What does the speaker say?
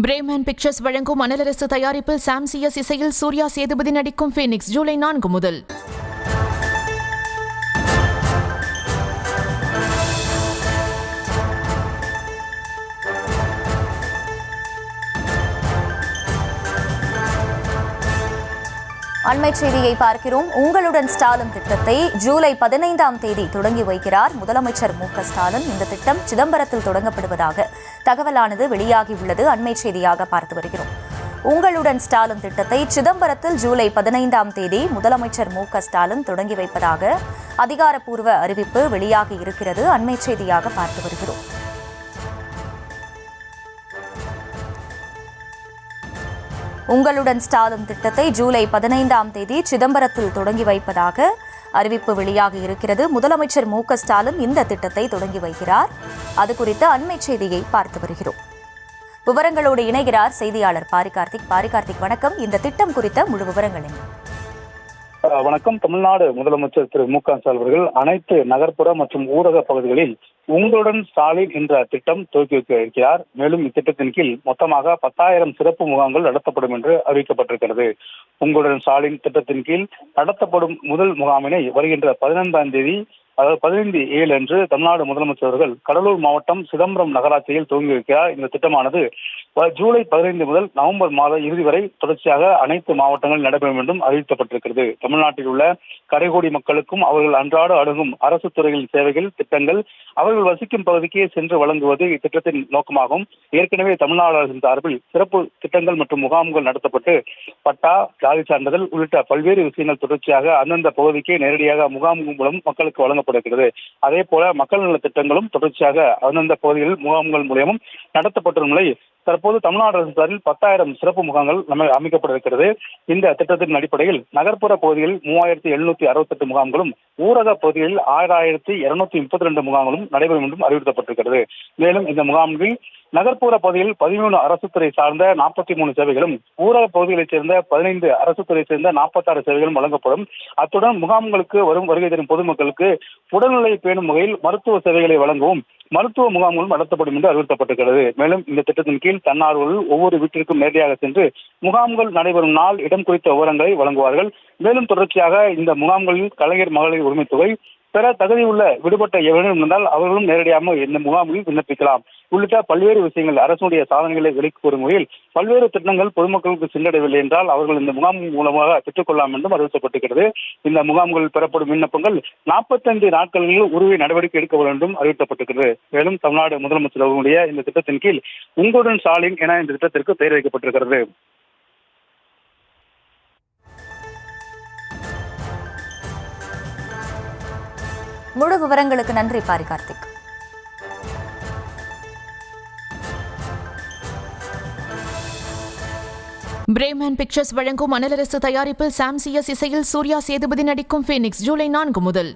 Bremen pictures வழங்கும் அனலரசு தயாரிப்பில் சாம் CS இசையில் சூர்யா சேதுபதி நடிக்கும் ஃபீனிக்ஸ் ஜூலை 4 முதல். அண்மை செய்தியை பார்க்கிறோம். உங்களுடன் ஸ்டாலின் திட்டத்தை ஜூலை 15ஆம் தேதி தொடங்கி வைக்கிறார் முதலமைச்சர் மு.க.ஸ்டாலின். இந்த திட்டம் சிதம்பரத்தில் தொடங்கப்படுவதாக தகவலானது வெளியாகியுள்ளது. அண்மை செய்தியாக பார்த்து வருகிறோம். உங்களுடன் ஸ்டாலின் திட்டத்தை சிதம்பரத்தில் ஜூலை 15ஆம் தேதி முதலமைச்சர் மு.க.ஸ்டாலின் தொடங்கி வைப்பதாக அதிகாரப்பூர்வ அறிவிப்பு வெளியாகி இருக்கிறது. அண்மை செய்தியாக பார்த்து வருகிறோம். உங்களுடன் ஸ்டாலின் திட்டத்தை ஜூலை 15ஆம் தேதி சிதம்பரத்தில் தொடங்கி வைப்பதாக அறிவிப்பு வெளியாகி இருக்கிறது. முதலமைச்சர் மு.க.ஸ்டாலின் இந்த திட்டத்தை தொடங்கி வைக்கிறார். அது குறித்த அண்மை செய்தியை பார்த்து வருகிறோம். விவரங்களோடு இணைகிறார் செய்தியாளர் பாரிகார்த்திக். வணக்கம். இந்த திட்டம் குறித்த முழு விவரங்கள் என்ன? வணக்கம். தமிழ்நாடு முதலமைச்சர் திரு மு.க.ஸ்டாலின் அவர்கள் அனைத்து நகர்ப்புற மற்றும் ஊரக பகுதிகளில் உங்களுடன் ஸ்டாலின் என்ற திட்டம் துவக்கி வைக்க இருக்கிறார். மேலும் இத்திட்டத்தின் கீழ் மொத்தமாக 10,000 சிறப்பு முகாம்கள் நடத்தப்படும் என்று அறிவிக்கப்பட்டிருக்கிறது. உங்களுடன் ஸ்டாலின் திட்டத்தின் கீழ் நடத்தப்படும் முதல் முகாமினை வருகின்ற 15ஆம் தேதி, அதாவது 15/7 அன்று தமிழ்நாடு முதலமைச்சர் அவர்கள் கடலூர் மாவட்டம் சிதம்பரம் நகராட்சியில் துவங்கி வைக்கிறார். இந்த திட்டமானது ஜூலை 15 முதல் நவம்பர் மாத இறுதி வரை தொடர்ச்சியாக அனைத்து மாவட்டங்களில் நடைபெறும் என்றும் அறிவிக்கப்பட்டிருக்கிறது. தமிழ்நாட்டில் உள்ள கடைகோடி மக்களுக்கும் அவர்கள் அன்றாட அணுகும் அரசு துறைகளின் சேவைகள், திட்டங்கள் அவர்கள் வசிக்கும் பகுதிக்கே சென்று வழங்குவது இத்திட்டத்தின் நோக்கமாகும். ஏற்கனவே தமிழ்நாடு அரசின் சார்பில் சிறப்பு திட்டங்கள் மற்றும் முகாம்கள் நடத்தப்பட்டு பட்டா, ஜாதி சான்றிதழ் உள்ளிட்ட பல்வேறு விஷயங்கள் தொடர்ச்சியாக அந்தந்த பகுதிக்கே நேரடியாக முகாம்கள் மூலம் மக்களுக்கு வழங்கப்படுகிறது. அதே போல மக்கள் நல திட்டங்களும் தொடர்ச்சியாக அந்தந்த பகுதிகளில் முகாம்கள் மூலமும் நடத்தப்பட்டுள்ள நிலை தற்போது தமிழ்நாடு அரசு சார்பில் 10,000 சிறப்பு முகாம்கள் அமைக்கப்பட இருக்கிறது. இந்த திட்டத்தின் அடிப்படையில் நகர்ப்புற பகுதிகளில் 3,768 முகாம்களும், ஊரக பகுதிகளில் 6,232 முகாம்களும் நடைபெறும் என்றும் அறிவுறுத்தப்பட்டிருக்கிறது. மேலும் இந்த முகாம்களில் நகர்ப்புற பகுதியில் 13 அரசு துறை சார்ந்த 43 சேவைகளும், ஊரக பகுதிகளைச் சேர்ந்த 15 அரசு துறை சேர்ந்த 46 சேவைகளும் வழங்கப்படும். அத்துடன் முகாம்களுக்கு வருகை தரும் பொதுமக்களுக்கு உடல்நிலை பேணும் வகையில் மருத்துவ சேவைகளை வழங்கவும் மருத்துவ முகாம்களும் நடத்தப்படும் என்று அறிவுறுத்தப்பட்டிருக்கிறது. மேலும் இந்த திட்டத்தின் கீழ் தன்னார்வலர்கள் ஒவ்வொரு வீட்டிற்கும் நேரடியாக சென்று முகாம்கள் நடைபெறும் நாள், இடம் குறித்த விவரங்களை வழங்குவார்கள். மேலும் தொடர்ச்சியாக இந்த முகாம்களில் கலைஞர் மகளிர் உரிமை தொகை பெற தகுதியுள்ள விடுபட்ட எவரும் இருந்தால் அவர்களும் நேரடியாக இந்த முகாமில் விண்ணப்பிக்கலாம் உள்ளிட்ட பல்வேறு விஷயங்கள், அரசுடைய சாதனைகளை விலைக்கு கூறும் முறையில் பல்வேறு திட்டங்கள் பொதுமக்களுக்கு சென்றடையவில்லை என்றால் அவர்கள் இந்த முகாம் மூலமாக பெற்றுக்கொள்ளலாம் என்றும் அறிவிக்கப்பட்டிருக்கிறது. இந்த முகாம்களில் பெறப்படும் விண்ணப்பங்கள் 45 நாட்களில் உரிய நடவடிக்கை எடுக்க வேண்டும் அறிவிக்கப்பட்டிருக்கிறது. மேலும் தமிழ்நாடு முதலமைச்சர் அவர்களுடைய இந்த திட்டத்தின் கீழ் உங்களுடன் ஸ்டாலின் என இந்த திட்டத்திற்கு பெயர் வைக்கப்பட்டிருக்கிறது. முழு விவரங்களுக்கு நன்றி பாரிகார்த்திக். பிரேமன் பிக்சர்ஸ் வழங்கும் அனலரசு தயாரிப்பில் சாம் சிஎஸ் இசையில் சூர்யா சேதுபதி நடிக்கும் ஃபீனிக்ஸ் ஜூலை 4 முதல்.